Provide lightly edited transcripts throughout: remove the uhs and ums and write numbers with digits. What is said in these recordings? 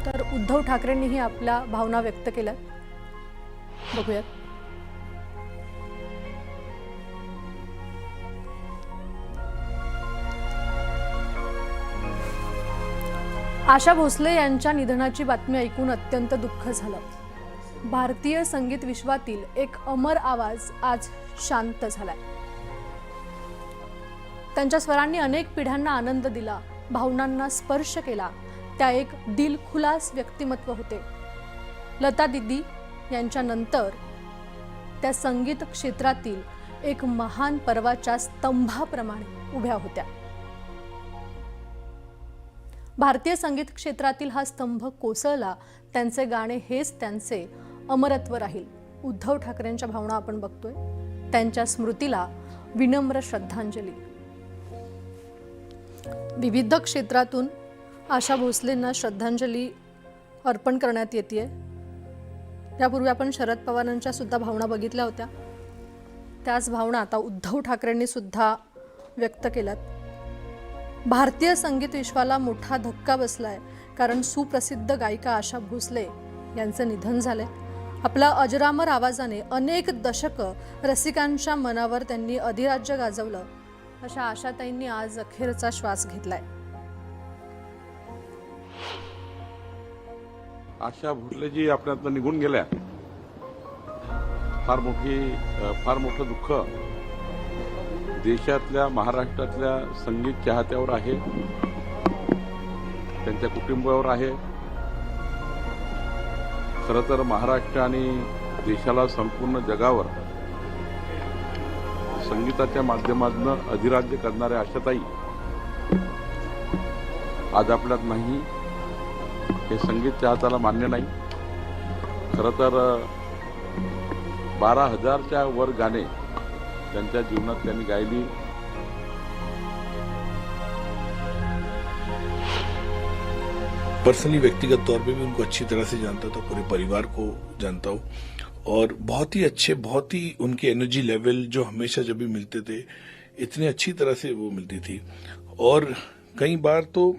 तर उद्धव ठाकरेंनीही आपल्या भावना व्यक्त केल्या। बघूयात। आशा भोसले यांच्या निधनाची बातमी ऐकून अत्यंत दुःख झालं। भारतीय संगीत विश्वातील एक अमर आवाज आज शांत झालाय। त्यांच्या स्वरांनी अनेक पिढ्यांना आनंद दिला, भावनांना स्पर्श केला। त्या एक दिलखुलास व्यक्तिमत्व होते। लता दीदी यांच्या नंतर त्या संगीत क्षेत्रातील एक महान पर्वाच्या स्तंभाप्रमाणे उभ्या होत्या। भारतीय संगीत क्षेत्रातील हा स्तंभ कोसळला, त्यांचे गाणे हेच त्यांचे अमरत्व राहील। उद्धव ठाकरेंच्या भावना आपण बघतोय। त्यांच्या स्मृतीला विनम्र श्रद्धांजली। विविध क्षेत्रातून आशा भोसलेंना श्रद्धांजली अर्पण करण्यात येते। त्यापूर्वी आपण शरद पवारांच्या सुद्धा भावना बघितल्या होत्या। त्याच भावना आता उद्धव ठाकरेंनी सुद्धा व्यक्त केल्यात। भारतीय संगीत विश्वाला मोठा धक्का बसलाय, कारण सुप्रसिद्ध गायिका आशा भोसले यांचं निधन झालंय। आपल्या अजरामर आवाजाने अनेक दशकं रसिकांच्या मनावर त्यांनी अधिराज्य गाजवलं। अशा आशाताईंनी आज अखेरचा श्वास घेतलाय। आशा भोसलेजी आपल्यातनं निघून गेल्या, फार मोठं दुःख देशातल्या महाराष्ट्रातल्या संगीत चाहत्यावर आहे, त्यांच्या कुटुंबावर आहे। खरं तर महाराष्ट्र आणि देशाला संपूर्ण जगावर संगीताच्या माध्यमातून अधिराज्य करणाऱ्या आशाताई आज आपल्यात नाही, हे संगीत चाहत्याला मान्य नाही। खरं तर 12,000च्या वर गाणे त्यांच्या जीवनात त्यांनी गायली। पर्सनली व्यक्तिगत तौर पे भी उनको अच्छी तरह से जानता था, पूरे परिवार को जानता हूँ, और बहुत ही अच्छे, बहुत ही उनके एनर्जी लेवल जो हमेशा जब भी मिलते थे इतनी अच्छी तरह से वो मिलती थी। और कई बार तो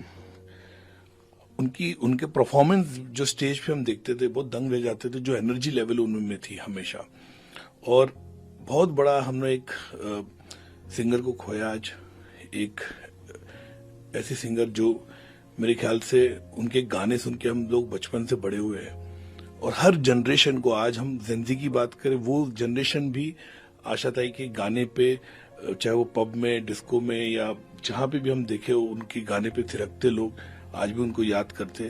उनके परफॉर्मेंस जो स्टेज पे हम देखते थे बहुत दंग रह जाते थे, जो एनर्जी लेवल उनमें थी हमेशा। और बहुत बड़ा हमने एक सिंगर को खोया आज, एक ऐसे सिंगर जो मेरे ख्याल से उनके गाने सुन के हम लोग बचपन से बड़े हुए हैं, और हर जनरेशन को, आज हम जेनजी की बात करें, वो जनरेशन भी आशाताई के गाने पे, चाहे वो पब में, डिस्को में या जहां पे भी हम देखे उनके गाने पे थिरकते लोग आज भी उनको याद करते।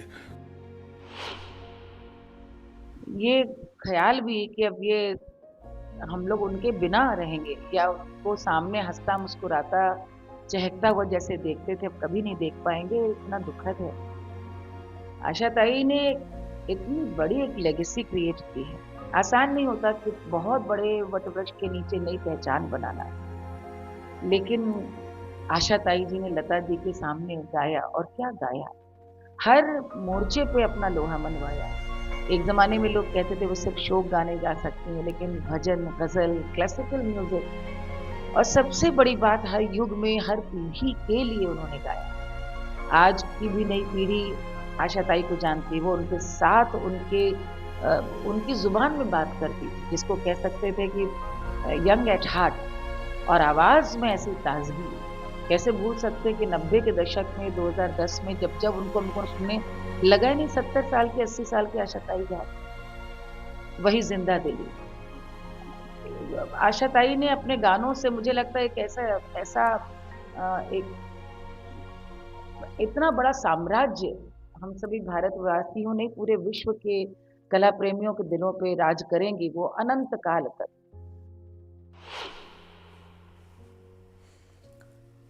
ये ख्याल भी कि अब ये हम लोग उनके बिना रहेंगे या उनको सामने हंसता मुस्कुराता चहकता हुआ जैसे देखते थे अब कभी नहीं देख पाएंगे, इतना दुखद है। आशाताई ने इतनी बड़ी एक लेगेसी क्रिएट की है। आसान नहीं होता कि बहुत बड़े वटवृक्ष के नीचे नई पहचान बनाना, लेकिन आशाताई जी ने लता जी के सामने गाया, और क्या गाया, हर मोर्चे पे अपना लोहा मनवाया। एक जमाने में लोग कहते थे वो सिर्फ शोक गाने गा सकती हैं, लेकिन भजन, गजल, क्लासिकल म्यूजिक, और सबसे बड़ी बात हर युग में हर पीढ़ी के लिए उन्होंने गाया। आज की भी नई पीढ़ी आशाताई को जानती, वो उनके साथ उनकी जुबान में बात करती, जिसको कह सकते थे कि यंग एट हार्ट, और आवाज में ऐसी ताजगी। कैसे भूल सकते कि 90 के दशक में, 2010 में जब उनको सुनने लगा ही नहीं, 70 साल की, 80 साल की आशाताई गा वही जिंदा दिली। आशाताई ने अपने गानों से, मुझे लगता है, एक ऐसा एक इतना बड़ा साम्राज्य हम सभी भारतवासियों ने, पूरे विश्व के कला प्रेमियों के दिलों पे राज करेंगी वो अनंत काल तक।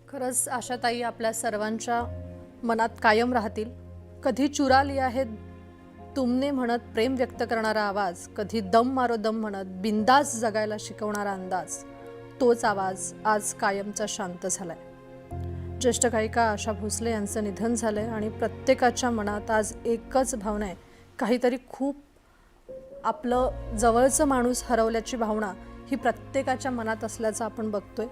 खरंच आशाताई आपल्या सर्वांच्या मनात कायम राहतील। कधी चुरा लिया है तुमने म्हणत प्रेम व्यक्त करणारा आवाज, कधी दम मारो दम म्हणत बिंदास जगायला शिकवणारा अंदाज, तोच आवाज आज कायमचा शांत झालाय। ज्येष्ठ गायिका आशा भोसले यांचं निधन झालंय आणि प्रत्येकाच्या मनात आज एकच भावना आहे, काहीतरी खूप आपलं जवळचं माणूस हरवल्याची भावना ही प्रत्येकाच्या मनात असल्याचं आपण बघतोय।